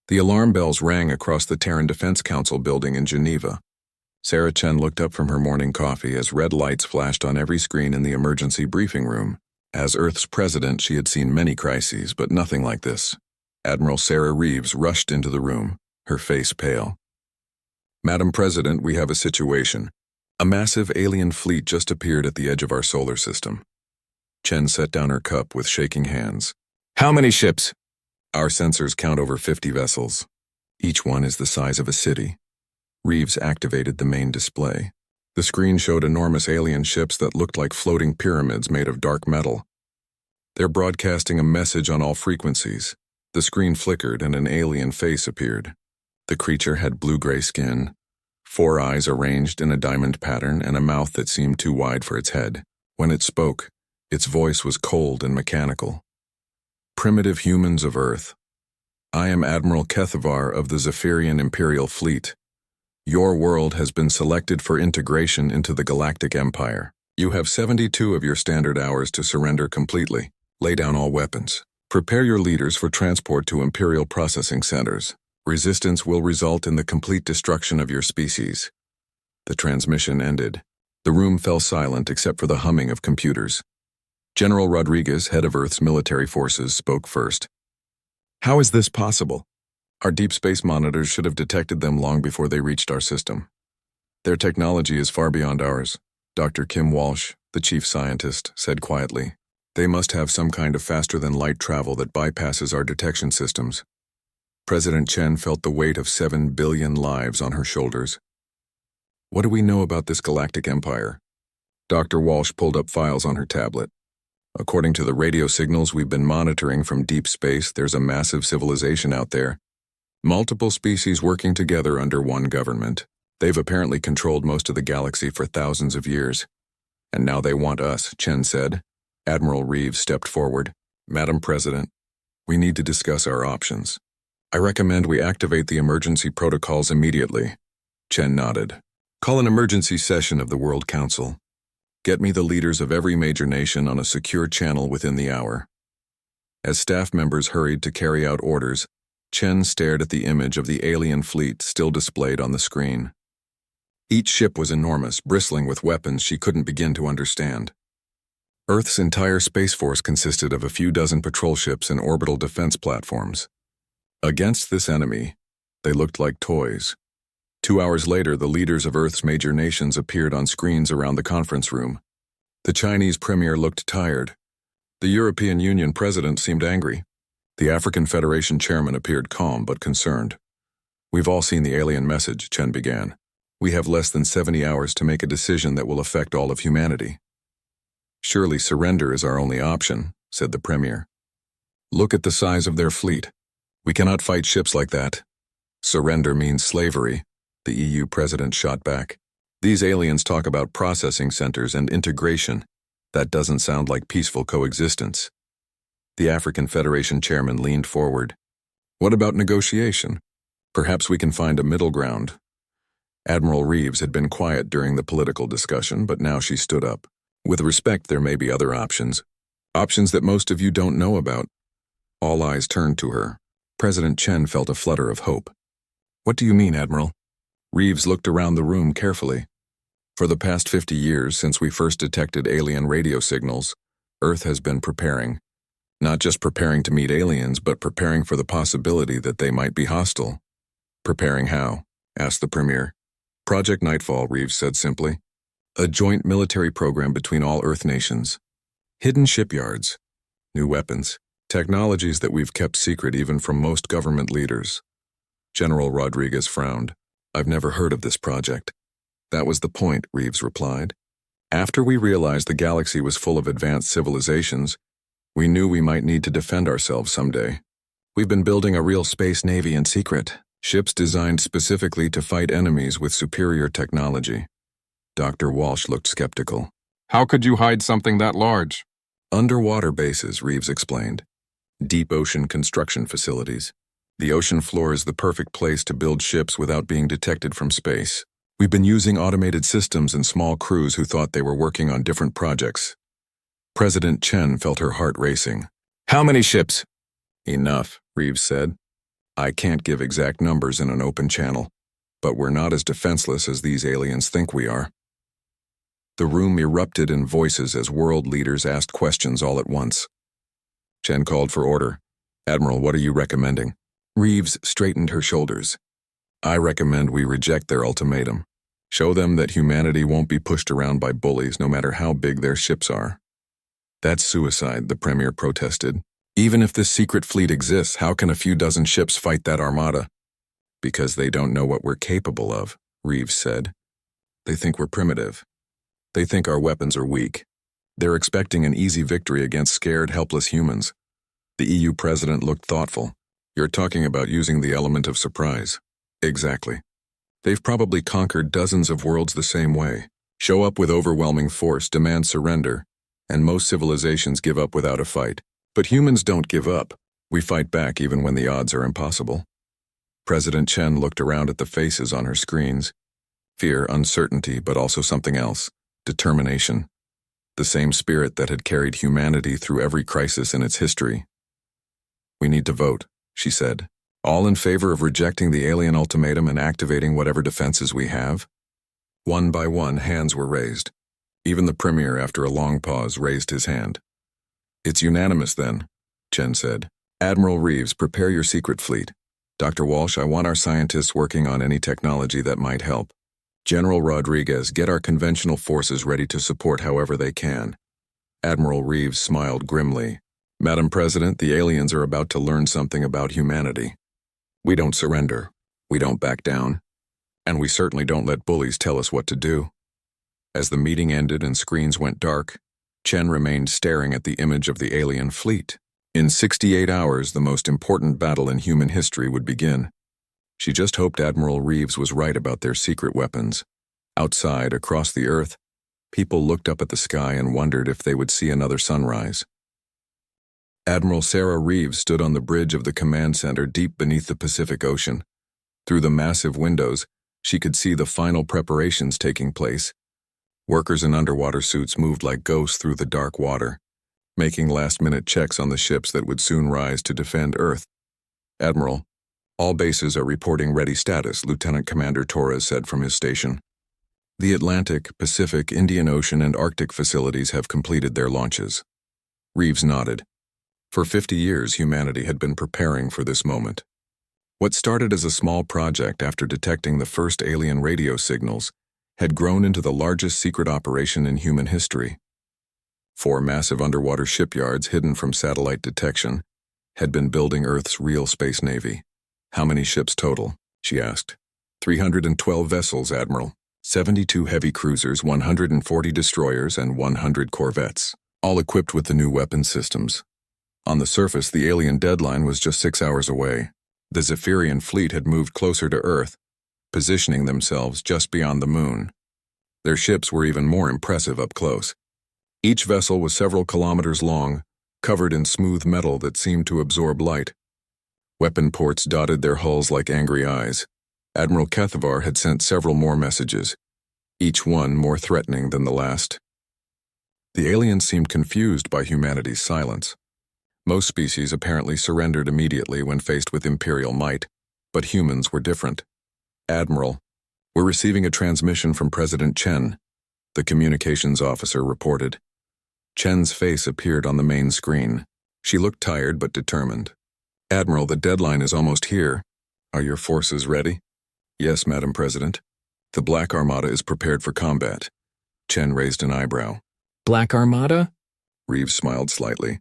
The alarm bells rang across the Terran Defense Council building in Geneva. Sarah Chen looked up from her morning coffee as red lights flashed on every screen in the emergency briefing room. As Earth's president, she had seen many crises, but nothing like this. Admiral Sarah Reeves rushed into the room, her face pale. "Madam President, we have a situation. A massive alien fleet just appeared at the edge of our solar system." Chen set down her cup with shaking hands. "How many ships?" "Our sensors count over 50 vessels. Each one is the size of a city." Reeves activated the main display. The screen showed enormous alien ships that looked like floating pyramids made of dark metal. "They're broadcasting a message on all frequencies." The screen flickered and an alien face appeared. The creature had blue-gray skin, 4 eyes arranged in a diamond pattern, and a mouth that seemed too wide for its head. When it spoke, its voice was cold and mechanical. "Primitive humans of Earth. I am Admiral Kethavar of the Zephyrian Imperial Fleet. Your world has been selected for integration into the Galactic Empire. You have 72 of your standard hours to surrender completely. Lay down all weapons. Prepare your leaders for transport to Imperial processing centers. Resistance will result in the complete destruction of your species." The transmission ended. The room fell silent except for the humming of computers. General Rodriguez, head of Earth's military forces, spoke first. "How is this possible? Our deep space monitors should have detected them long before they reached our system. Their technology is far beyond ours," Dr. Kim Walsh, the chief scientist, said quietly. "They must have some kind of faster-than-light travel that bypasses our detection systems." President Chen felt the weight of 7 billion lives on her shoulders. "What do we know about this galactic empire?" Dr. Walsh pulled up files on her tablet. "According to the radio signals we've been monitoring from deep space, there's a massive civilization out there. Multiple species working together under one government. They've apparently controlled most of the galaxy for thousands of years. And now they want us," Chen said. Admiral Reeves stepped forward. "Madam President, we need to discuss our options. I recommend we activate the emergency protocols immediately." Chen nodded. "Call an emergency session of the World Council. Get me the leaders of every major nation on a secure channel within the hour." As staff members hurried to carry out orders, Chen stared at the image of the alien fleet still displayed on the screen. Each ship was enormous, bristling with weapons she couldn't begin to understand. Earth's entire space force consisted of a few dozen patrol ships and orbital defense platforms. Against this enemy, they looked like toys. 2 hours later, the leaders of Earth's major nations appeared on screens around the conference room. The Chinese premier looked tired. The European Union president seemed angry. The African Federation chairman appeared calm but concerned. "We've all seen the alien message," Chen began. "We have less than 70 hours to make a decision that will affect all of humanity." "Surely surrender is our only option," said the premier. "Look at the size of their fleet. We cannot fight ships like that." "Surrender means slavery," the EU president shot back. "These aliens talk about processing centers and integration. That doesn't sound like peaceful coexistence." The African Federation chairman leaned forward. "What about negotiation? Perhaps we can find a middle ground." Admiral Reeves had been quiet during the political discussion, but now she stood up. "With respect, there may be other options. Options that most of you don't know about." All eyes turned to her. President Chen felt a flutter of hope. "What do you mean, Admiral?" Reeves looked around the room carefully. "For the past 50 years, since we first detected alien radio signals, Earth has been preparing. Not just preparing to meet aliens, but preparing for the possibility that they might be hostile." "Preparing how?" asked the premier. "Project Nightfall," Reeves said simply. "A joint military program between all Earth nations. Hidden shipyards, new weapons, technologies that we've kept secret even from most government leaders." General Rodriguez frowned. "I've never heard of this project." "That was the point," Reeves replied. "After we realized the galaxy was full of advanced civilizations, we knew we might need to defend ourselves someday. We've been building a real space navy in secret, ships designed specifically to fight enemies with superior technology." Dr. Walsh looked skeptical. "How could you hide something that large?" "Underwater bases," Reeves explained. "Deep ocean construction facilities. The ocean floor is the perfect place to build ships without being detected from space. We've been using automated systems and small crews who thought they were working on different projects." President Chen felt her heart racing. "How many ships?" "Enough," Reeves said. I can't give exact numbers in an open channel, but we're not as defenseless as these aliens think we are. The room erupted in voices as world leaders asked questions all at once. Chen called for order. Admiral, what are you recommending? Reeves straightened her shoulders. I recommend we reject their ultimatum. Show them that humanity won't be pushed around by bullies no matter how big their ships are. That's suicide, the Premier protested. Even if this secret fleet exists, how can a few dozen ships fight that armada? Because they don't know what we're capable of, Reeves said. They think we're primitive. They think our weapons are weak. They're expecting an easy victory against scared, helpless humans. The EU president looked thoughtful. You're talking about using the element of surprise. Exactly. They've probably conquered dozens of worlds the same way. Show up with overwhelming force, demand surrender, and most civilizations give up without a fight. But humans don't give up. We fight back even when the odds are impossible. President Chen looked around at the faces on her screens. Fear, uncertainty, but also something else. Determination. The same spirit that had carried humanity through every crisis in its history. We need to vote, she said. All in favor of rejecting the alien ultimatum and activating whatever defenses we have? One by one, hands were raised. Even the Premier, after a long pause, raised his hand. It's unanimous then, Chen said. Admiral Reeves, prepare your secret fleet. Dr. Walsh, I want our scientists working on any technology that might help. General Rodriguez, get our conventional forces ready to support however they can. Admiral Reeves smiled grimly. Madam President, the aliens are about to learn something about humanity. We don't surrender. We don't back down. And we certainly don't let bullies tell us what to do. As the meeting ended and screens went dark, Chen remained staring at the image of the alien fleet. In 68 hours, the most important battle in human history would begin. She just hoped Admiral Reeves was right about their secret weapons. Outside, across the Earth, people looked up at the sky and wondered if they would see another sunrise. Admiral Sarah Reeves stood on the bridge of the command center deep beneath the Pacific Ocean. Through the massive windows, she could see the final preparations taking place. Workers in underwater suits moved like ghosts through the dark water, making last-minute checks on the ships that would soon rise to defend Earth. Admiral, all bases are reporting ready status, Lieutenant Commander Torres said from his station. The Atlantic, Pacific, Indian Ocean, and Arctic facilities have completed their launches. Reeves nodded. For 50 years, humanity had been preparing for this moment. What started as a small project after detecting the first alien radio signals had grown into the largest secret operation in human history. 4 massive underwater shipyards hidden from satellite detection had been building Earth's real space navy. How many ships total? She asked. 312 vessels, Admiral. 72 heavy cruisers, 140 destroyers, and 100 corvettes, all equipped with the new weapon systems. On the surface, the alien deadline was just 6 hours away. The Zephyrian fleet had moved closer to Earth, positioning themselves just beyond the moon. Their ships were even more impressive up close. Each vessel was several kilometers long, covered in smooth metal that seemed to absorb light. Weapon ports dotted their hulls like angry eyes. Admiral Kethavar had sent several more messages, each one more threatening than the last. The aliens seemed confused by humanity's silence. Most species apparently surrendered immediately when faced with imperial might, but humans were different. Admiral, we're receiving a transmission from President Chen, the communications officer reported. Chen's face appeared on the main screen. She looked tired but determined. Admiral, the deadline is almost here. Are your forces ready? Yes, Madam President. The Black Armada is prepared for combat. Chen raised an eyebrow. Black Armada? Reeves smiled slightly.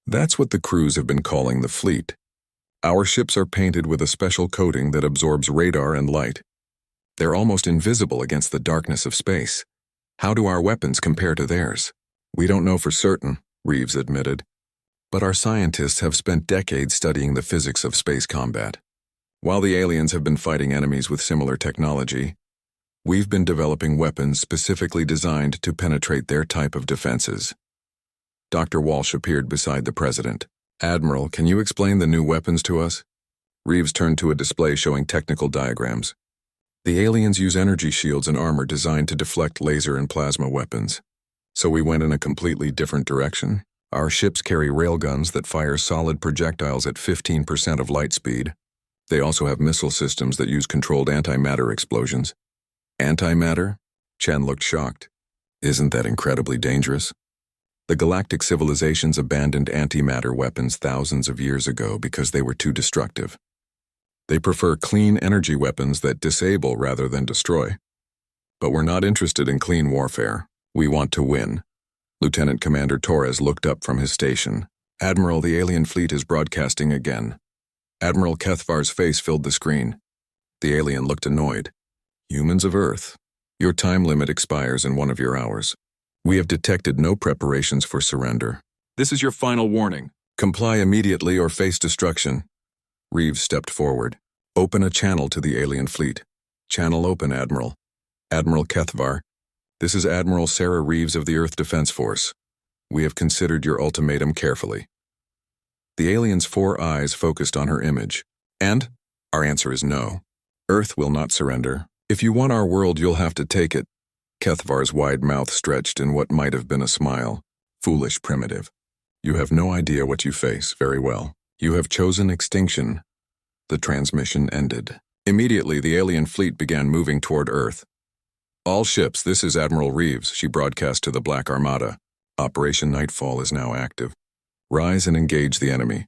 That's what the crews have been calling the fleet. Our ships are painted with a special coating that absorbs radar and light. They're almost invisible against the darkness of space. How do our weapons compare to theirs? We don't know for certain, Reeves admitted. But our scientists have spent decades studying the physics of space combat. While the aliens have been fighting enemies with similar technology, we've been developing weapons specifically designed to penetrate their type of defenses. Dr. Walsh appeared beside the president. Admiral, can you explain the new weapons to us? Reeves turned to a display showing technical diagrams. The aliens use energy shields and armor designed to deflect laser and plasma weapons. So we went in a completely different direction. Our ships carry railguns that fire solid projectiles at 15% of light speed. They also have missile systems that use controlled antimatter explosions. Antimatter? Chen looked shocked. Isn't that incredibly dangerous? The galactic civilizations abandoned antimatter weapons thousands of years ago because they were too destructive. They prefer clean energy weapons that disable rather than destroy. But we're not interested in clean warfare. We want to win. Lieutenant Commander Torres looked up from his station. Admiral, the alien fleet is broadcasting again. Admiral Kethvar's face filled the screen. The alien looked annoyed. Humans of Earth, your time limit expires in 1 of your hours. We have detected no preparations for surrender. This is your final warning. Comply immediately or face destruction. Reeves stepped forward. Open a channel to the alien fleet. Channel open, Admiral. Admiral Kethvar, this is Admiral Sarah Reeves of the Earth Defense Force. We have considered your ultimatum carefully. The alien's 4 eyes focused on her image. And? Our answer is no. Earth will not surrender. If you want our world, you'll have to take it. Kethvar's wide mouth stretched in what might have been a smile. Foolish primitive. You have no idea what you face. Very well. You have chosen extinction. The transmission ended. Immediately, the alien fleet began moving toward Earth. All ships, this is Admiral Reeves, she broadcast to the Black Armada. Operation Nightfall is now active. Rise and engage the enemy.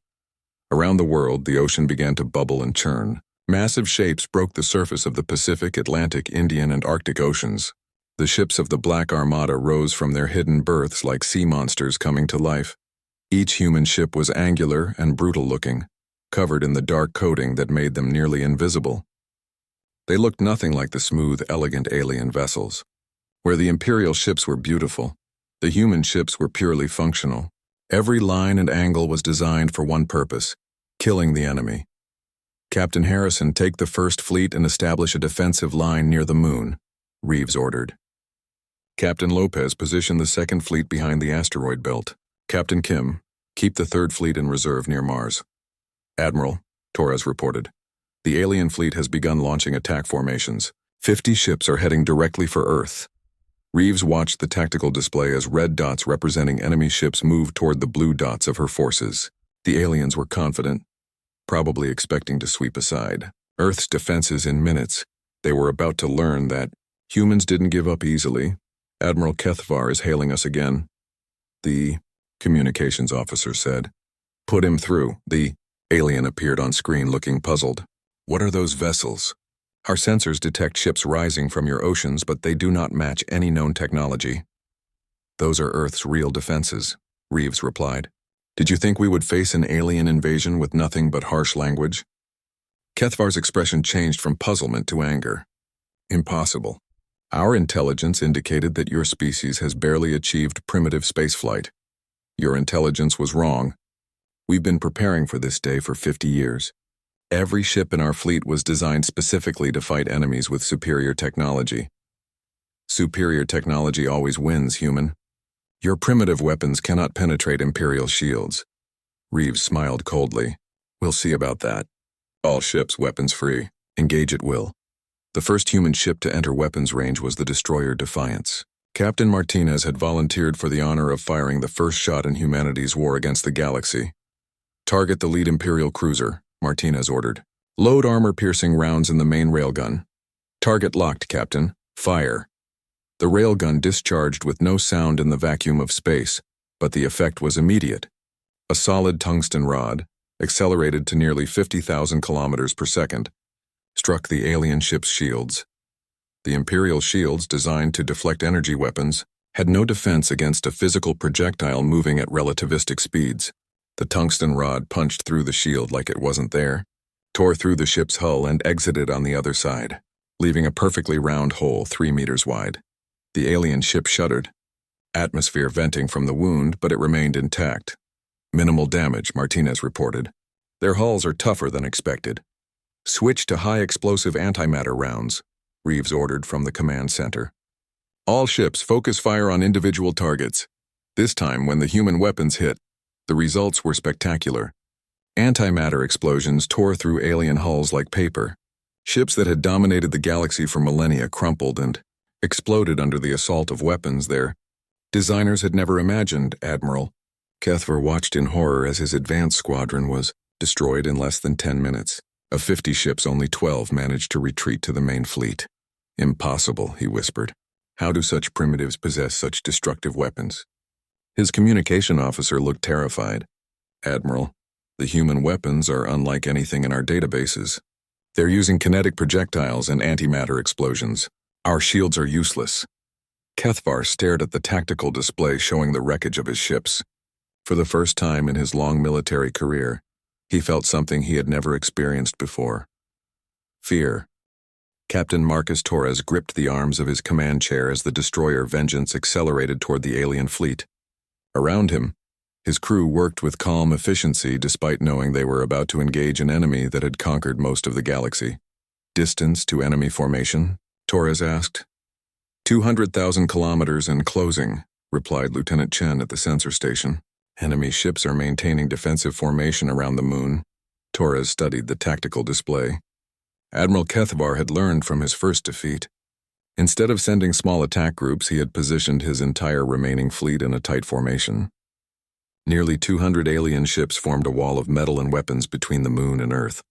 Around the world, the ocean began to bubble and churn. Massive shapes broke the surface of the Pacific, Atlantic, Indian, and Arctic oceans. The ships of the Black Armada rose from their hidden berths like sea monsters coming to life. Each human ship was angular and brutal-looking, covered in the dark coating that made them nearly invisible. They looked nothing like the smooth, elegant alien vessels. Where the Imperial ships were beautiful, the human ships were purely functional. Every line and angle was designed for one purpose: killing the enemy. Captain Harrison, take the First Fleet and establish a defensive line near the moon, Reeves ordered. Captain Lopez, position the Second Fleet behind the asteroid belt. Captain Kim, keep the Third Fleet in reserve near Mars. Admiral, Torres reported. The alien fleet has begun launching attack formations. 50 ships are heading directly for Earth. Reeves watched the tactical display as red dots representing enemy ships moved toward the blue dots of her forces. The aliens were confident, probably expecting to sweep aside Earth's defenses in minutes. They were about to learn that humans didn't give up easily. Admiral Kethvar is hailing us again. The communications officer said. Put him through. The alien appeared on screen looking puzzled. What are those vessels? Our sensors detect ships rising from your oceans, but they do not match any known technology. Those are Earth's real defenses, Reeves replied. Did you think we would face an alien invasion with nothing but harsh language? Kethvar's expression changed from puzzlement to anger. Impossible. Our intelligence indicated that your species has barely achieved primitive spaceflight. Your intelligence was wrong. We've been preparing for this day for 50 years. Every ship in our fleet was designed specifically to fight enemies with superior technology. Superior technology always wins, human. Your primitive weapons cannot penetrate Imperial shields. Reeves smiled coldly. We'll see about that. All ships weapons free. Engage at will. The first human ship to enter weapons range was the destroyer Defiance. Captain Martinez had volunteered for the honor of firing the first shot in humanity's war against the galaxy. Target the lead Imperial cruiser, Martinez ordered. Load armor-piercing rounds in the main railgun. Target locked, Captain. Fire. The railgun discharged with no sound in the vacuum of space, but the effect was immediate. A solid tungsten rod, accelerated to nearly 50,000 kilometers per second, struck the alien ship's shields. The Imperial shields, designed to deflect energy weapons, had no defense against a physical projectile moving at relativistic speeds. The tungsten rod punched through the shield like it wasn't there, tore through the ship's hull and exited on the other side, leaving a perfectly round hole 3 meters wide. The alien ship shuddered. Atmosphere venting from the wound, but it remained intact. Minimal damage, Martinez reported. Their hulls are tougher than expected. Switch to high-explosive antimatter rounds, Reeves ordered from the command center. All ships focus fire on individual targets. This time, when the human weapons hit, the results were spectacular. Antimatter explosions tore through alien hulls like paper. Ships that had dominated the galaxy for millennia crumpled and exploded under the assault of weapons their designers had never imagined, Admiral. Kethvar watched in horror as his advance squadron was destroyed in less than 10 minutes. Of 50 ships, only 12 managed to retreat to the main fleet. Impossible, he whispered. How do such primitives possess such destructive weapons? His communication officer looked terrified. Admiral, the human weapons are unlike anything in our databases. They're using kinetic projectiles and antimatter explosions. Our shields are useless. Kethvar stared at the tactical display showing the wreckage of his ships. For the first time in his long military career, he felt something he had never experienced before. Fear. Captain Marcus Torres gripped the arms of his command chair as the destroyer Vengeance accelerated toward the alien fleet. Around him, his crew worked with calm efficiency despite knowing they were about to engage an enemy that had conquered most of the galaxy. Distance to enemy formation? Torres asked. 200,000 kilometers and closing, replied Lieutenant Chen at the sensor station. Enemy ships are maintaining defensive formation around the moon. Torres studied the tactical display. Admiral Kethvar had learned from his first defeat. Instead of sending small attack groups, he had positioned his entire remaining fleet in a tight formation. Nearly 200 alien ships formed a wall of metal and weapons between the moon and Earth.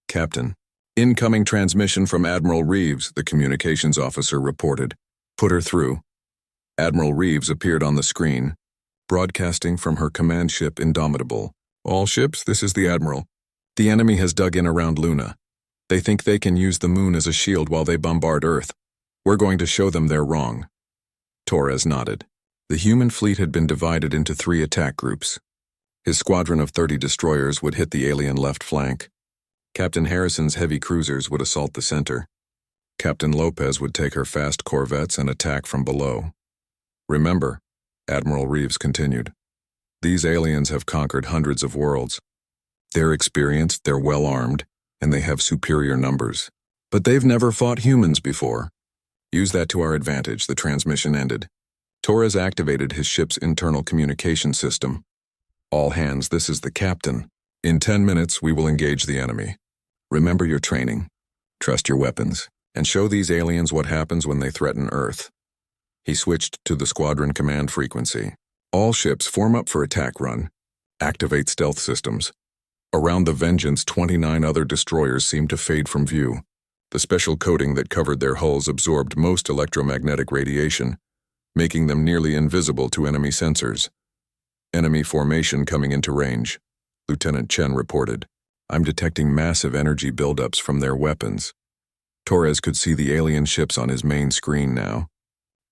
Captain, incoming transmission from Admiral Reeves, the communications officer reported. Put her through. Admiral Reeves appeared on the screen, broadcasting from her command ship Indomitable. All ships, this is the Admiral. The enemy has dug in around Luna. They think they can use the moon as a shield while they bombard Earth. We're going to show them they're wrong. Torres nodded. The human fleet had been divided into 3 attack groups. His squadron of 30 destroyers would hit the alien left flank. Captain Harrison's heavy cruisers would assault the center. Captain Lopez would take her fast corvettes and attack from below. Remember, Admiral Reeves continued, these aliens have conquered hundreds of worlds. They're experienced, they're well-armed, and they have superior numbers. But they've never fought humans before. Use that to our advantage, the transmission ended. Torres activated his ship's internal communication system. All hands, this is the captain. In 10 minutes, we will engage the enemy. Remember your training. Trust your weapons. And show these aliens what happens when they threaten Earth. He switched to the squadron command frequency. All ships form up for attack run. Activate stealth systems. Around the Vengeance, 29 other destroyers seemed to fade from view. The special coating that covered their hulls absorbed most electromagnetic radiation, making them nearly invisible to enemy sensors. Enemy formation coming into range, Lieutenant Chen reported. I'm detecting massive energy buildups from their weapons. Torres could see the alien ships on his main screen now.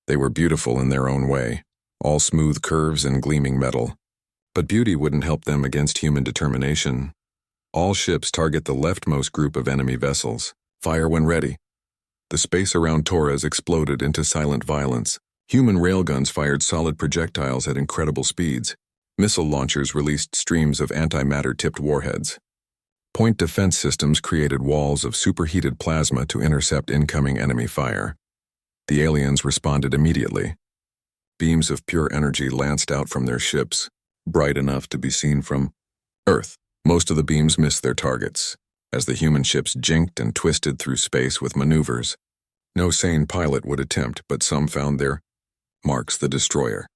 They were beautiful in their own way, all smooth curves and gleaming metal. But beauty wouldn't help them against human determination. All ships target the leftmost group of enemy vessels. Fire when ready. The space around Torres exploded into silent violence. Human railguns fired solid projectiles at incredible speeds. Missile launchers released streams of antimatter-tipped warheads. Point defense systems created walls of superheated plasma to intercept incoming enemy fire. The aliens responded immediately. Beams of pure energy lanced out from their ships, bright enough to be seen from Earth. Most of the beams missed their targets, as the human ships jinked and twisted through space with maneuvers. No sane pilot would attempt, but some found their marks. The destroyer.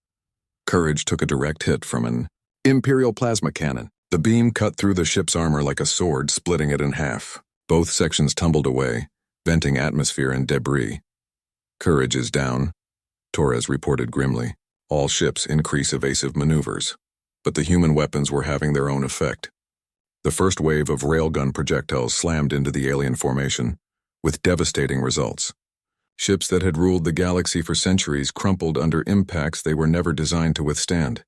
Courage took a direct hit from an Imperial plasma cannon. The beam cut through the ship's armor like a sword, splitting it in half. Both sections tumbled away, venting atmosphere and debris. Courage is down, Torres reported grimly. All ships increase evasive maneuvers. But the human weapons were having their own effect. The first wave of railgun projectiles slammed into the alien formation, with devastating results. Ships that had ruled the galaxy for centuries crumpled under impacts they were never designed to withstand.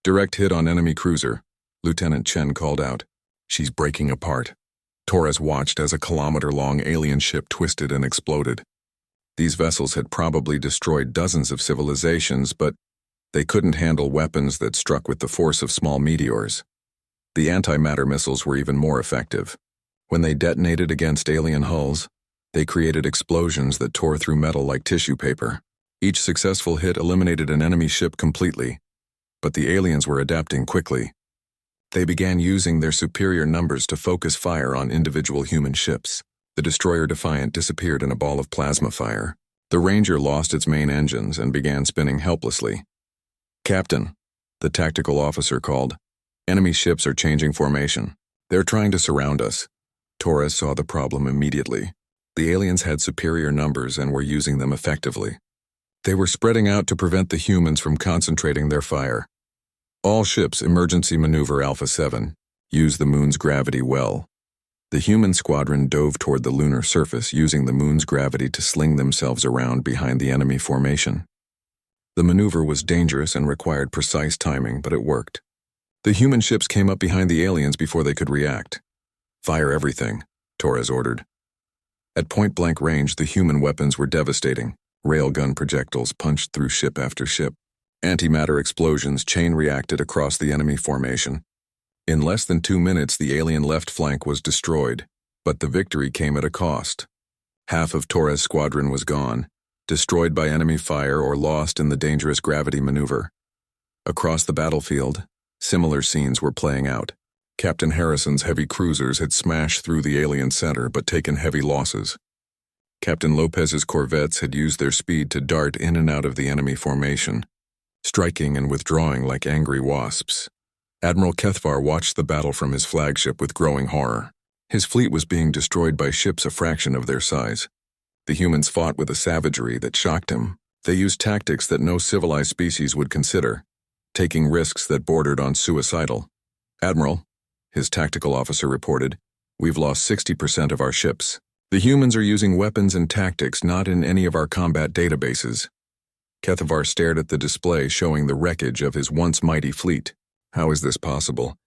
Direct hit on enemy cruiser, Lieutenant Chen called out. She's breaking apart. Torres watched as a kilometer-long alien ship twisted and exploded. These vessels had probably destroyed dozens of civilizations, but they couldn't handle weapons that struck with the force of small meteors. The antimatter missiles were even more effective. When they detonated against alien hulls, they created explosions that tore through metal like tissue paper. Each successful hit eliminated an enemy ship completely, but the aliens were adapting quickly. They began using their superior numbers to focus fire on individual human ships. The destroyer Defiant disappeared in a ball of plasma fire. The Ranger lost its main engines and began spinning helplessly. Captain, the tactical officer called. Enemy ships are changing formation. They're trying to surround us. Torres saw the problem immediately. The aliens had superior numbers and were using them effectively. They were spreading out to prevent the humans from concentrating their fire. All ships emergency maneuver Alpha 7. Use the moon's gravity well. The human squadron dove toward the lunar surface using the moon's gravity to sling themselves around behind the enemy formation. The maneuver was dangerous and required precise timing, but it worked. The human ships came up behind the aliens before they could react. Fire everything, Torres ordered. At point-blank range, the human weapons were devastating. Railgun projectiles punched through ship after ship. Antimatter explosions chain-reacted across the enemy formation. In less than 2 minutes, the alien left flank was destroyed, but the victory came at a cost. Half of Torres' squadron was gone, destroyed by enemy fire or lost in the dangerous gravity maneuver. Across the battlefield, similar scenes were playing out. Captain Harrison's heavy cruisers had smashed through the alien center but taken heavy losses. Captain Lopez's corvettes had used their speed to dart in and out of the enemy formation, striking and withdrawing like angry wasps. Admiral Kethvar watched the battle from his flagship with growing horror. His fleet was being destroyed by ships a fraction of their size. The humans fought with a savagery that shocked him. They used tactics that no civilized species would consider, taking risks that bordered on suicidal. "Admiral," his tactical officer reported, "we've lost 60% of our ships. The humans are using weapons and tactics not in any of our combat databases." Kethvar stared at the display showing the wreckage of his once mighty fleet. "How is this possible?"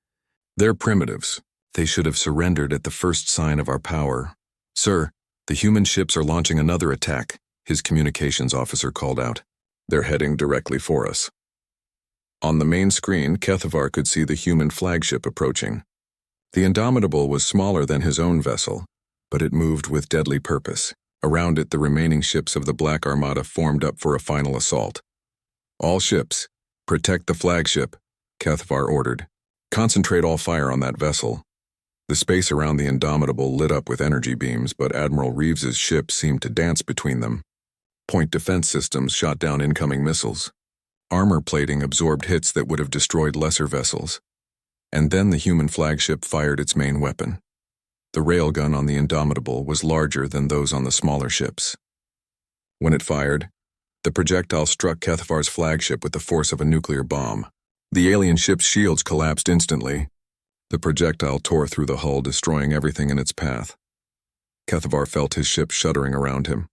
"They're primitives. They should have surrendered at the first sign of our power." "Sir, the human ships are launching another attack," his communications officer called out. "They're heading directly for us." On the main screen, Kethvar could see the human flagship approaching. The Indomitable was smaller than his own vessel, but it moved with deadly purpose. Around it, the remaining ships of the Black Armada formed up for a final assault. "All ships, protect the flagship," Kethvar ordered. "Concentrate all fire on that vessel." The space around the Indomitable lit up with energy beams, but Admiral Reeves's ship seemed to dance between them. Point defense systems shot down incoming missiles. Armor plating absorbed hits that would have destroyed lesser vessels. And then the human flagship fired its main weapon. The railgun on the Indomitable was larger than those on the smaller ships. When it fired, the projectile struck Kethvar's flagship with the force of a nuclear bomb. The alien ship's shields collapsed instantly. The projectile tore through the hull, destroying everything in its path. Kethvar felt his ship shuddering around him.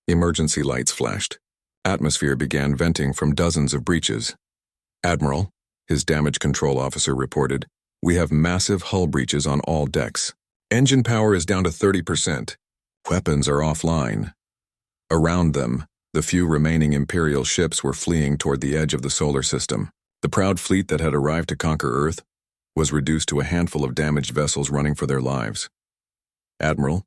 Emergency lights flashed. Atmosphere began venting from dozens of breaches. "Admiral," his damage control officer reported, "we have massive hull breaches on all decks. Engine power is down to 30%. Weapons are offline." Around them, the few remaining Imperial ships were fleeing toward the edge of the solar system. The proud fleet that had arrived to conquer Earth was reduced to a handful of damaged vessels running for their lives. "Admiral,"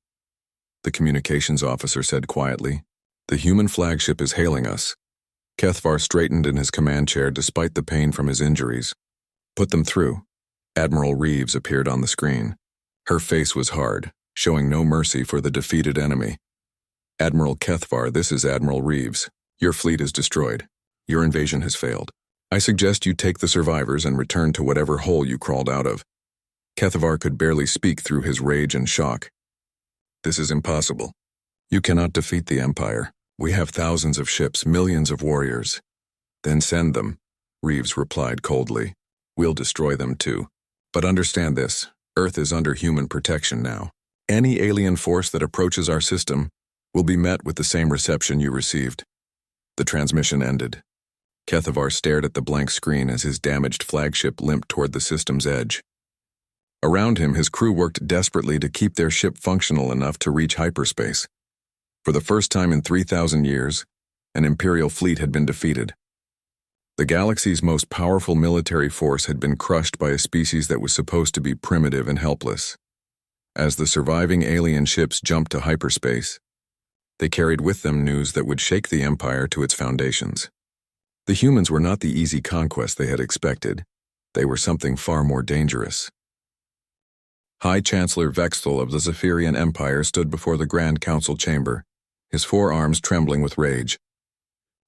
the communications officer said quietly, "the human flagship is hailing us." Kethvar straightened in his command chair despite the pain from his injuries. "Put them through." Admiral Reeves appeared on the screen. Her face was hard, showing no mercy for the defeated enemy. "Admiral Kethvar, this is Admiral Reeves. Your fleet is destroyed. Your invasion has failed. I suggest you take the survivors and return to whatever hole you crawled out of." Kethvar could barely speak through his rage and shock. "This is impossible. You cannot defeat the Empire. We have thousands of ships, millions of warriors." "Then send them," Reeves replied coldly. "We'll destroy them too. But understand this, Earth is under human protection now. Any alien force that approaches our system will be met with the same reception you received." The transmission ended. Kethvar stared at the blank screen as his damaged flagship limped toward the system's edge. Around him, his crew worked desperately to keep their ship functional enough to reach hyperspace. For the first time in 3,000 years, an Imperial fleet had been defeated. The galaxy's most powerful military force had been crushed by a species that was supposed to be primitive and helpless. As the surviving alien ships jumped to hyperspace, they carried with them news that would shake the Empire to its foundations. The humans were not the easy conquest they had expected. They were something far more dangerous. High Chancellor Vexthal of the Zephyrian Empire stood before the Grand Council chamber, his forearms trembling with rage.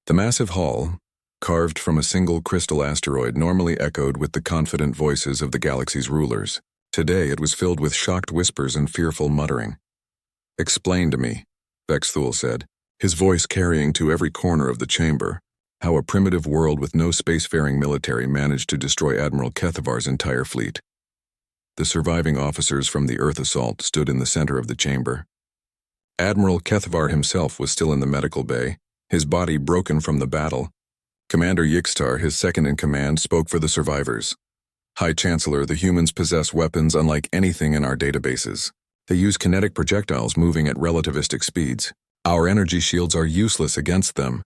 The massive hall, carved from a single crystal asteroid, normally echoed with the confident voices of the galaxy's rulers. Today it was filled with shocked whispers and fearful muttering. "Explain to me," Vexthul said, his voice carrying to every corner of the chamber, how a primitive world with no spacefaring military managed to destroy Admiral Kethavar's entire fleet. The surviving officers from the Earth assault stood in the center of the chamber. Admiral Kethavar himself was still in the medical bay, his body broken from the battle. Commander Yixtar, his second-in-command, spoke for the survivors. "High Chancellor, the humans possess weapons unlike anything in our databases. They use kinetic projectiles moving at relativistic speeds. Our energy shields are useless against them."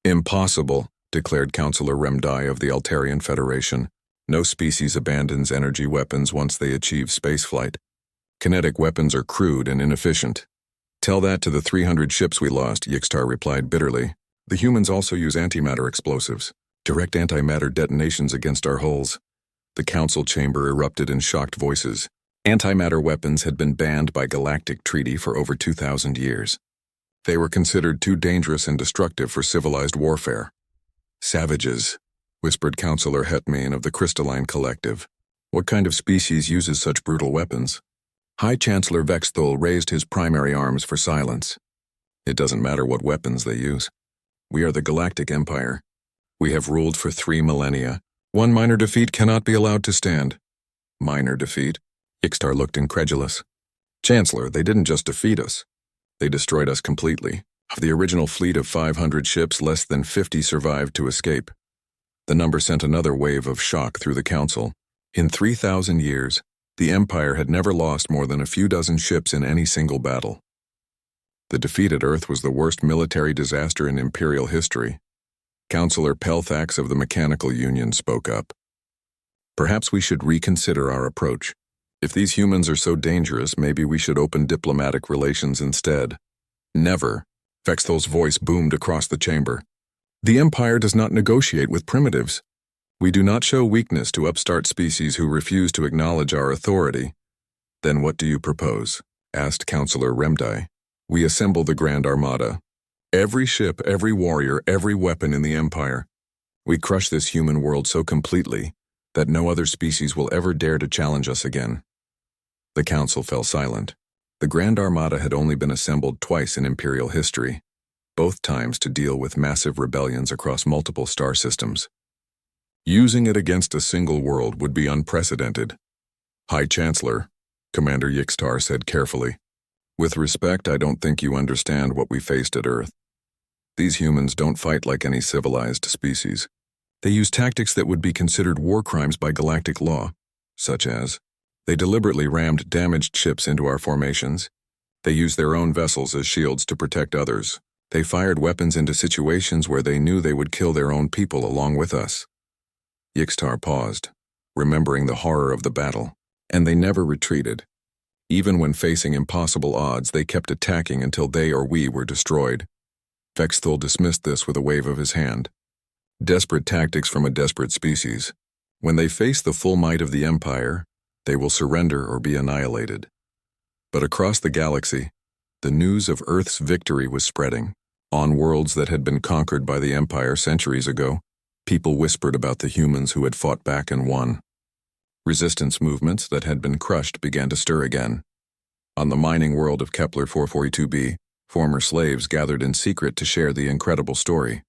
"Impossible," declared Councillor Remdai of the Altarian Federation. "No species abandons energy weapons once they achieve spaceflight. Kinetic weapons are crude and inefficient." "Tell that to the 300 ships we lost," Yixtar replied bitterly. "The humans also use antimatter explosives, direct antimatter detonations against our hulls." The council chamber erupted in shocked voices. Antimatter weapons had been banned by Galactic Treaty for over 2,000 years. They were considered too dangerous and destructive for civilized warfare. "Savages," whispered Councillor Hetmane of the Crystalline Collective. "What kind of species uses such brutal weapons?" High Chancellor Vexthul raised his primary arms for silence. "It doesn't matter what weapons they use. We are the Galactic Empire. We have ruled for 3 millennia. One minor defeat cannot be allowed to stand." "Minor defeat?" Yixtar looked incredulous. "Chancellor, they didn't just defeat us. They destroyed us completely. Of the original fleet of 500 ships, less than 50 survived to escape." The number sent another wave of shock through the council. In 3,000 years, the Empire had never lost more than a few dozen ships in any single battle. The defeat at Earth was the worst military disaster in Imperial history. Councillor Pelthax of the Mechanical Union spoke up. "Perhaps we should reconsider our approach. If these humans are so dangerous, maybe we should open diplomatic relations instead." "Never." Vexthul's voice boomed across the chamber. "The Empire does not negotiate with primitives. We do not show weakness to upstart species who refuse to acknowledge our authority." "Then what do you propose?" asked Councillor Remdai. "We assemble the Grand Armada. Every ship, every warrior, every weapon in the Empire. We crush this human world so completely that no other species will ever dare to challenge us again." The council fell silent. The Grand Armada had only been assembled twice in Imperial history, both times to deal with massive rebellions across multiple star systems. Using it against a single world would be unprecedented. "High Chancellor," Commander Yixtar said carefully, "with respect, I don't think you understand what we faced at Earth. These humans don't fight like any civilized species. They use tactics that would be considered war crimes by galactic law, such as, they deliberately rammed damaged ships into our formations. They used their own vessels as shields to protect others. They fired weapons into situations where they knew they would kill their own people along with us." Yixtar paused, remembering the horror of the battle, and they never retreated. Even when facing impossible odds, they kept attacking until they or we were destroyed. Vexthul dismissed this with a wave of his hand. Desperate tactics from a desperate species. When they face the full might of the Empire, they will surrender or be annihilated. But across the galaxy, the news of Earth's victory was spreading. On worlds that had been conquered by the Empire centuries ago, people whispered about the humans who had fought back and won. Resistance movements that had been crushed began to stir again. On the mining world of Kepler 442b, former slaves gathered in secret to share the incredible story.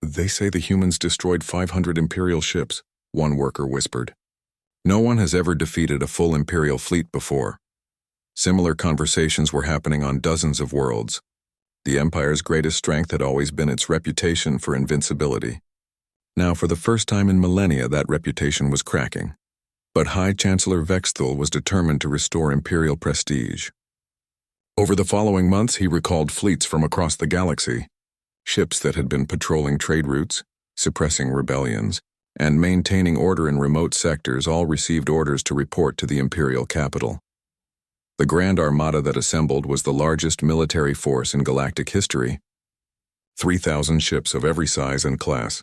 "They say the humans destroyed 500 Imperial ships," one worker whispered. "No one has ever defeated a full Imperial fleet before." Similar conversations were happening on dozens of worlds. The Empire's greatest strength had always been its reputation for invincibility. Now, for the first time in millennia, that reputation was cracking. But High Chancellor Vexthul was determined to restore Imperial prestige. Over the following months, he recalled fleets from across the galaxy, ships that had been patrolling trade routes, suppressing rebellions, and maintaining order in remote sectors all received orders to report to the Imperial capital. The Grand Armada that assembled was the largest military force in galactic history. 3,000 ships of every size and class,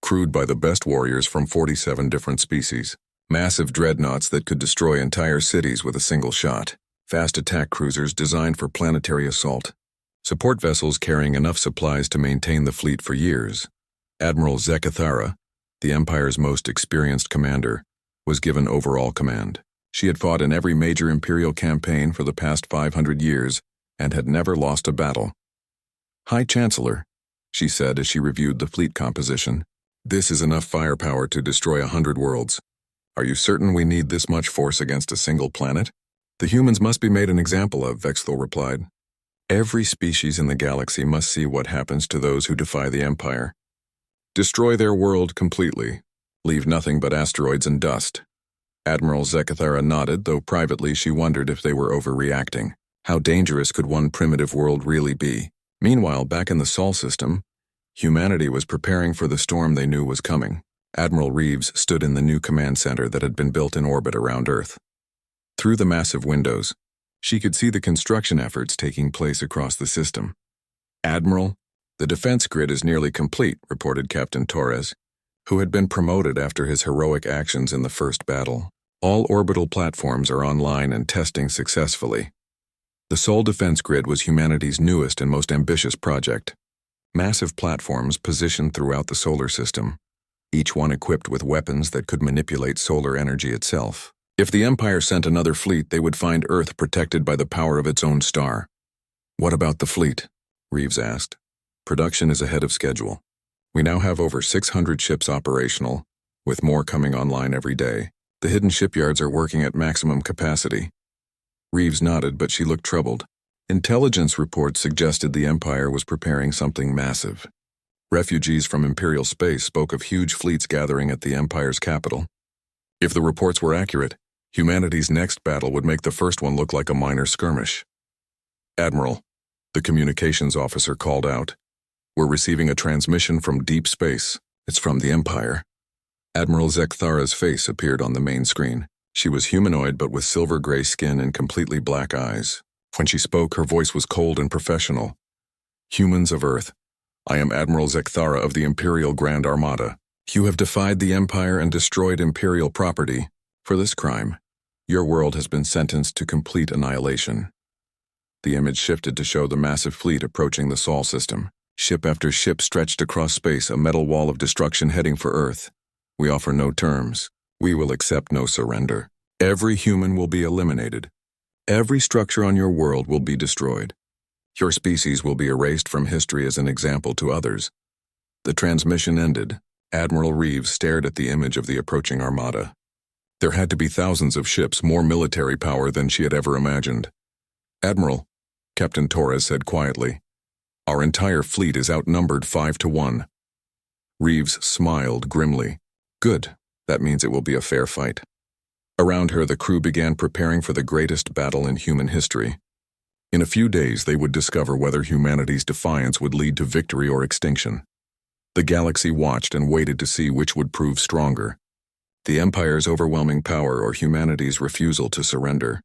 crewed by the best warriors from 47 different species. Massive dreadnoughts that could destroy entire cities with a single shot. Fast attack cruisers designed for planetary assault. Support vessels carrying enough supplies to maintain the fleet for years. Admiral Zekathara, the Empire's most experienced commander, was given overall command. She had fought in every major Imperial campaign for the past 500 years and had never lost a battle. "High Chancellor," she said as she reviewed the fleet composition, "this is enough firepower to destroy 100 worlds. Are you certain we need this much force against a single planet?" "The humans must be made an example of," Vexthal replied. "Every species in the galaxy must see what happens to those who defy the Empire. Destroy their world completely. Leave nothing but asteroids and dust." Admiral Zekathara nodded, though privately she wondered if they were overreacting. How dangerous could one primitive world really be? Meanwhile, back in the Sol system, humanity was preparing for the storm they knew was coming. Admiral Reeves stood in the new command center that had been built in orbit around Earth. Through the massive windows, she could see the construction efforts taking place across the system. "Admiral, the defense grid is nearly complete," reported Captain Torres, who had been promoted after his heroic actions in the first battle. "All orbital platforms are online and testing successfully." The Sol defense grid was humanity's newest and most ambitious project. Massive platforms positioned throughout the solar system, each one equipped with weapons that could manipulate solar energy itself. If the Empire sent another fleet, they would find Earth protected by the power of its own star. "What about the fleet?" Reeves asked. "Production is ahead of schedule. We now have over 600 ships operational, with more coming online every day. The hidden shipyards are working at maximum capacity." Reeves nodded, but she looked troubled. Intelligence reports suggested the Empire was preparing something massive. Refugees from Imperial space spoke of huge fleets gathering at the Empire's capital. If the reports were accurate, humanity's next battle would make the first one look like a minor skirmish. "Admiral," the communications officer called out, "we're receiving a transmission from deep space. It's from the Empire." Admiral Zekthara's face appeared on the main screen. She was humanoid but with silver-gray skin and completely black eyes. When she spoke, her voice was cold and professional. "Humans of Earth, I am Admiral Zekthara of the Imperial Grand Armada. You have defied the Empire and destroyed Imperial property. For this crime, your world has been sentenced to complete annihilation." The image shifted to show the massive fleet approaching the Sol system. Ship after ship stretched across space, a metal wall of destruction heading for Earth. "We offer no terms. We will accept no surrender. Every human will be eliminated. Every structure on your world will be destroyed. Your species will be erased from history as an example to others." The transmission ended. Admiral Reeves stared at the image of the approaching armada. There had to be thousands of ships, more military power than she had ever imagined. "Admiral," Captain Torres said quietly, "our entire fleet is outnumbered 5-1. Reeves smiled grimly. "Good. That means it will be a fair fight." Around her, the crew began preparing for the greatest battle in human history. In a few days, they would discover whether humanity's defiance would lead to victory or extinction. The galaxy watched and waited to see which would prove stronger: the Empire's overwhelming power or humanity's refusal to surrender.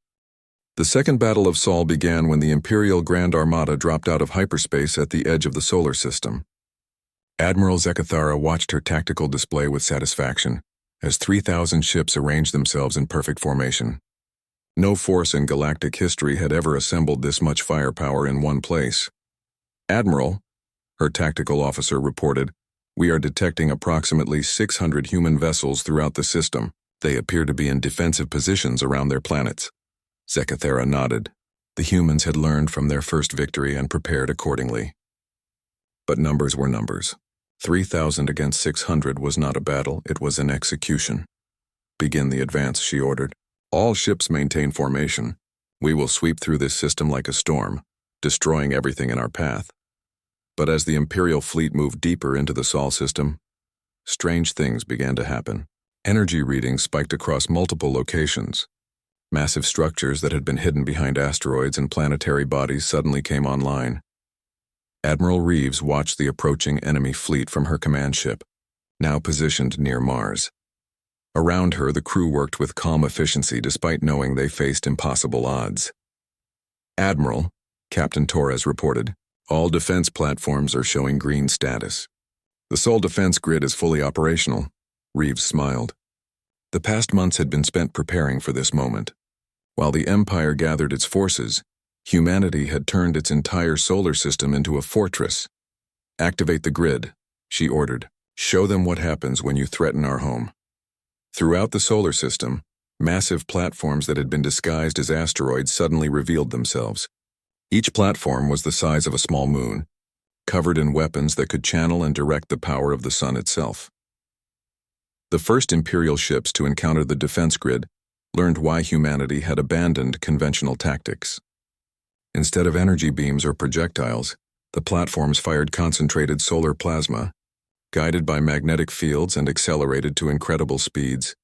The Second Battle of Sol began when the Imperial Grand Armada dropped out of hyperspace at the edge of the solar system. Admiral Zekathara watched her tactical display with satisfaction, as 3,000 ships arranged themselves in perfect formation. No force in galactic history had ever assembled this much firepower in one place. "Admiral," her tactical officer reported, "we are detecting approximately 600 human vessels throughout the system. They appear to be in defensive positions around their planets." Zekathara nodded. The humans had learned from their first victory and prepared accordingly. But numbers were numbers. 3,000 against 600 was not a battle, it was an execution. "Begin the advance," she ordered. "All ships maintain formation. We will sweep through this system like a storm, destroying everything in our path." But as the Imperial fleet moved deeper into the Sol system, strange things began to happen. Energy readings spiked across multiple locations. Massive structures that had been hidden behind asteroids and planetary bodies suddenly came online. Admiral Reeves watched the approaching enemy fleet from her command ship, now positioned near Mars. Around her, the crew worked with calm efficiency despite knowing they faced impossible odds. "Admiral," Captain Torres reported, "all defense platforms are showing green status. The Sol defense grid is fully operational." Reeves smiled. The past months had been spent preparing for this moment. While the Empire gathered its forces, humanity had turned its entire solar system into a fortress. "Activate the grid," she ordered. "Show them what happens when you threaten our home." Throughout the solar system, Massive platforms that had been disguised as asteroids suddenly revealed themselves. Each platform was the size of a small moon, covered in weapons that could channel and direct the power of the sun itself. The first Imperial ships to encounter the defense grid learned why humanity had abandoned conventional tactics. Instead of energy beams or projectiles, the platforms fired concentrated solar plasma, guided by magnetic fields and accelerated to incredible speeds.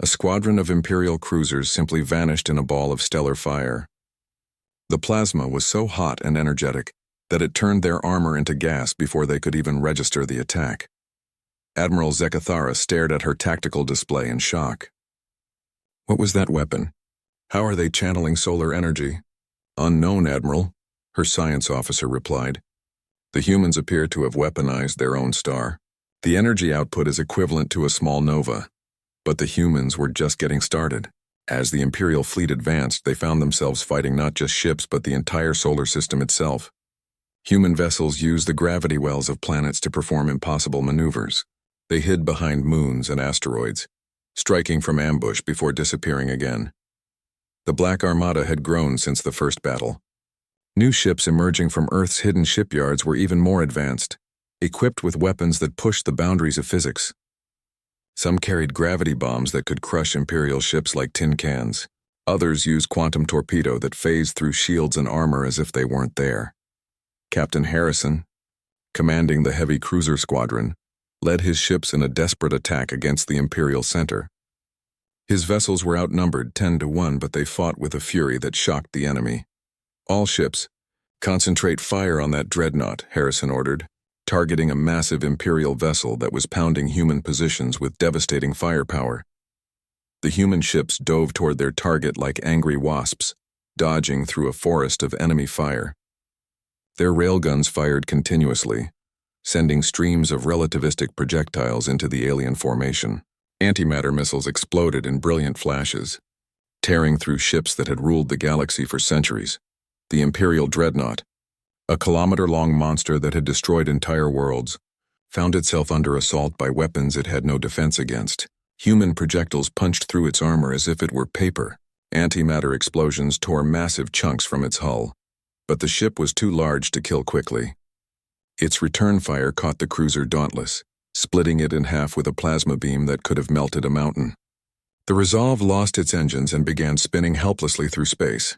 A squadron of Imperial cruisers simply vanished in a ball of stellar fire. The plasma was so hot and energetic that it turned their armor into gas before they could even register the attack. Admiral Zekathara stared at her tactical display in shock. What was that weapon? How are they channeling solar energy? Unknown, Admiral, her science officer replied. The humans appear to have weaponized their own star. The energy output is equivalent to a small nova, but the humans were just getting started. As the Imperial fleet advanced, they found themselves fighting not just ships but the entire solar system itself. Human vessels used the gravity wells of planets to perform impossible maneuvers. They hid behind moons and asteroids, striking from ambush before disappearing again. The Black Armada had grown since the first battle. New ships emerging from Earth's hidden shipyards were even more advanced, equipped with weapons that pushed the boundaries of physics. Some carried gravity bombs that could crush Imperial ships like tin cans. Others used quantum torpedo that phased through shields and armor as if they weren't there. Captain Harrison, commanding the heavy cruiser squadron, led his ships in a desperate attack against the Imperial center. His vessels were outnumbered 10-1, but they fought with a fury that shocked the enemy. All ships, concentrate fire on that dreadnought, Harrison ordered, targeting a massive Imperial vessel that was pounding human positions with devastating firepower. The human ships dove toward their target like angry wasps, dodging through a forest of enemy fire. Their railguns fired continuously, sending streams of relativistic projectiles into the alien formation. Antimatter missiles exploded in brilliant flashes, tearing through ships that had ruled the galaxy for centuries. The Imperial dreadnought, a kilometer-long monster that had destroyed entire worlds, found itself under assault by weapons it had no defense against. Human projectiles punched through its armor as if it were paper. Antimatter explosions tore massive chunks from its hull, but the ship was too large to kill quickly. Its return fire caught the cruiser Dauntless, splitting it in half with a plasma beam that could have melted a mountain. The Resolve lost its engines and began spinning helplessly through space.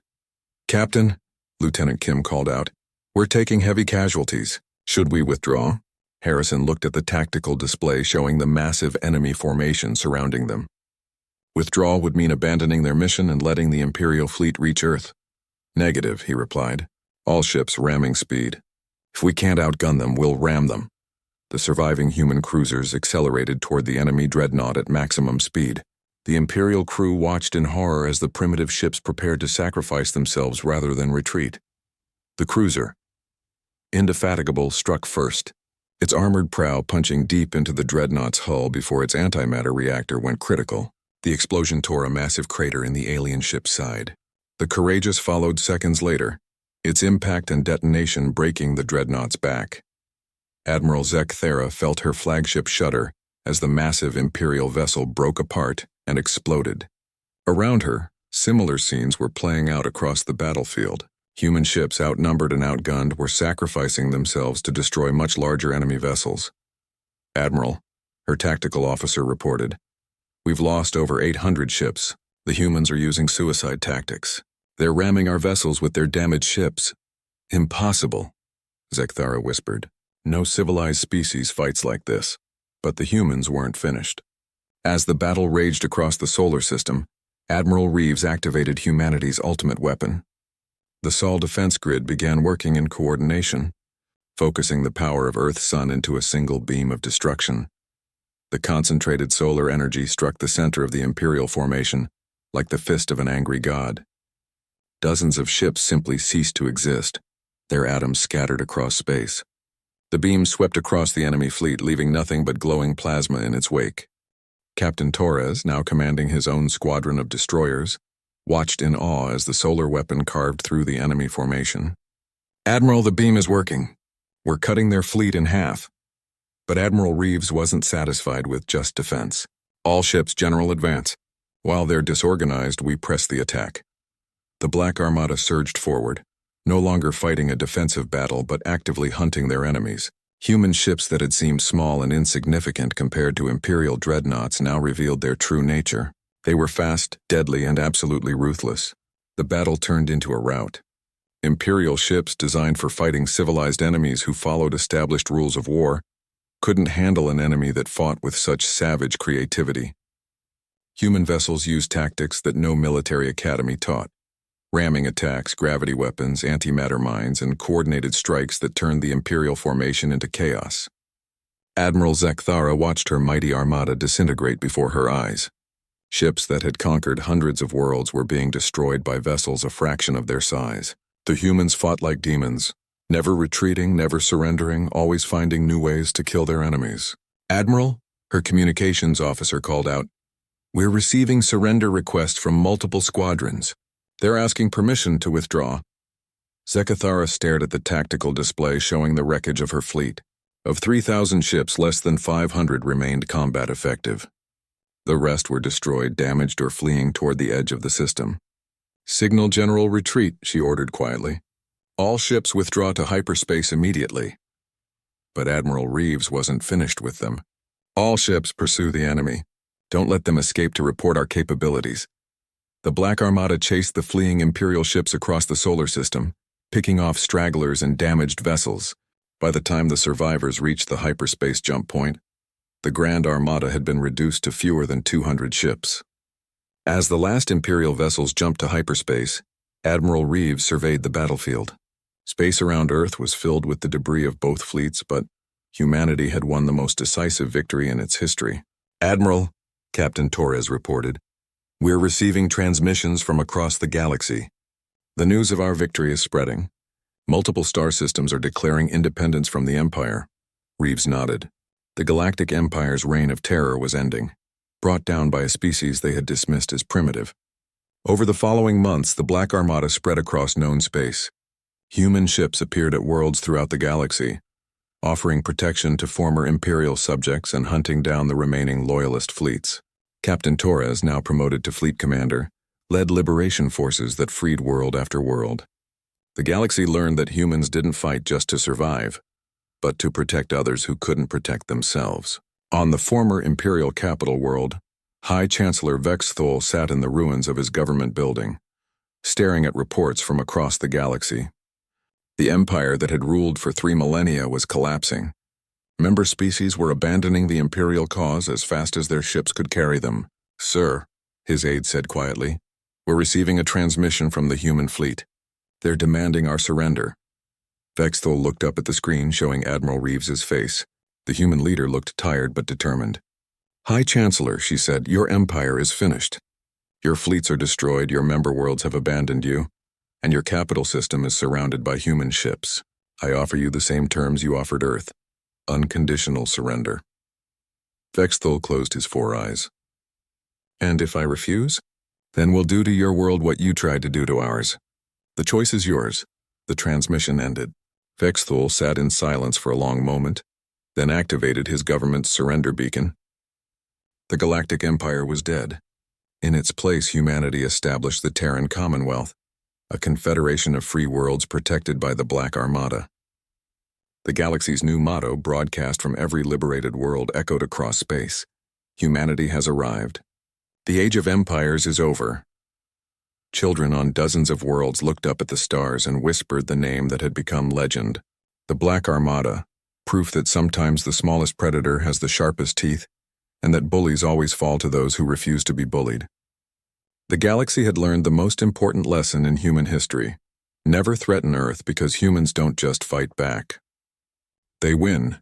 "Captain," Lieutenant Kim called out, "we're taking heavy casualties. Should we withdraw?" Harrison looked at the tactical display showing the massive enemy formation surrounding them. Withdrawal would mean abandoning their mission and letting the Imperial fleet reach Earth. "Negative," he replied. "All ships ramming speed. If we can't outgun them, we'll ram them." The surviving human cruisers accelerated toward the enemy dreadnought at maximum speed. The Imperial crew watched in horror as the primitive ships prepared to sacrifice themselves rather than retreat. The cruiser, indefatigable, struck first, its armored prow punching deep into the dreadnought's hull before its antimatter reactor went critical. The explosion tore a massive crater in the alien ship's side. The Courageous followed seconds later, its impact and detonation breaking the dreadnought's back. Admiral Zekathara felt her flagship shudder as the massive Imperial vessel broke apart and exploded. Around her, similar scenes were playing out across the battlefield. Human ships, outnumbered and outgunned, were sacrificing themselves to destroy much larger enemy vessels. "Admiral," her tactical officer reported, "we've lost over 800 ships. The humans are using suicide tactics. They're ramming our vessels with their damaged ships." "Impossible," Zekathara whispered. "No civilized species fights like this." But the humans weren't finished. As the battle raged across the solar system, Admiral Reeves activated humanity's ultimate weapon. The Sol defense grid began working in coordination, focusing the power of Earth's sun into a single beam of destruction. The concentrated solar energy struck the center of the Imperial formation like the fist of an angry god. Dozens of ships simply ceased to exist, their atoms scattered across space. The beam swept across the enemy fleet, leaving nothing but glowing plasma in its wake. Captain Torres, now commanding his own squadron of destroyers, watched in awe as the solar weapon carved through the enemy formation. "Admiral, the beam is working. We're cutting their fleet in half." But Admiral Reeves wasn't satisfied with just defense. "All ships, general advance. While they're disorganized, we press the attack. The Black Armada surged forward, no longer fighting a defensive battle but actively hunting their enemies. Human ships that had seemed small and insignificant compared to Imperial dreadnoughts now revealed their true nature. They were fast, deadly, and absolutely ruthless. The battle turned into a rout. Imperial ships designed for fighting civilized enemies who followed established rules of war couldn't handle an enemy that fought with such savage creativity. Human vessels used tactics that no military academy taught. Ramming attacks, gravity weapons, antimatter mines, and coordinated strikes that turned the Imperial formation into chaos. Admiral Zekthara watched her mighty armada disintegrate before her eyes. Ships that had conquered hundreds of worlds were being destroyed by vessels a fraction of their size. The humans fought like demons, never retreating, never surrendering, always finding new ways to kill their enemies. "Admiral," her communications officer called out, "we're receiving surrender requests from multiple squadrons. They're asking permission to withdraw." Zekthara stared at the tactical display showing the wreckage of her fleet. Of 3,000 ships, less than 500 remained combat effective. The rest were destroyed, damaged, or fleeing toward the edge of the system. "Signal general retreat," she ordered quietly. "All ships withdraw to hyperspace immediately." But Admiral Reeves wasn't finished with them. "All ships pursue the enemy. Don't let them escape to report our capabilities." The Black Armada chased the fleeing Imperial ships across the solar system, picking off stragglers and damaged vessels. By the time the survivors reached the hyperspace jump point, the Grand Armada had been reduced to fewer than 200 ships. As the last Imperial vessels jumped to hyperspace, Admiral Reeves surveyed the battlefield. Space around Earth was filled with the debris of both fleets, but humanity had won the most decisive victory in its history. "Admiral," Captain Torres reported, "we're receiving transmissions from across the galaxy. The news of our victory is spreading. Multiple star systems are declaring independence from the Empire." Reeves nodded. The Galactic Empire's reign of terror was ending, brought down by a species they had dismissed as primitive. Over the following months, the Black Armada spread across known space. Human ships appeared at worlds throughout the galaxy, offering protection to former Imperial subjects and hunting down the remaining Loyalist fleets. Captain Torres, now promoted to fleet commander, led liberation forces that freed world after world. The galaxy learned that humans didn't fight just to survive, but to protect others who couldn't protect themselves. On the former Imperial capital world, High Chancellor Vexthol sat in the ruins of his government building, staring at reports from across the galaxy. The empire that had ruled for 3 millennia was collapsing. Member species were abandoning the Imperial cause as fast as their ships could carry them. "Sir," his aide said quietly, "we're receiving a transmission from the human fleet. They're demanding our surrender." Vexthol looked up at the screen showing Admiral Reeves's face. The human leader looked tired but determined. "High Chancellor," she said, "your empire is finished. Your fleets are destroyed, your member worlds have abandoned you, and your capital system is surrounded by human ships. I offer you the same terms you offered Earth. Unconditional surrender." Vexthol closed his 4 eyes. "And if I refuse? Then we'll do to your world what you tried to do to ours. The choice is yours." The transmission ended. Vexthol sat in silence for a long moment, then activated his government's surrender beacon. The Galactic Empire was dead. In its place, humanity established the Terran Commonwealth, a confederation of free worlds protected by the Black Armada. The galaxy's new motto, broadcast from every liberated world, echoed across space. "Humanity has arrived. The age of empires is over." Children on dozens of worlds looked up at the stars and whispered the name that had become legend. The Black Armada, proof that sometimes the smallest predator has the sharpest teeth, and that bullies always fall to those who refuse to be bullied. The galaxy had learned the most important lesson in human history. Never threaten Earth, because humans don't just fight back. They win.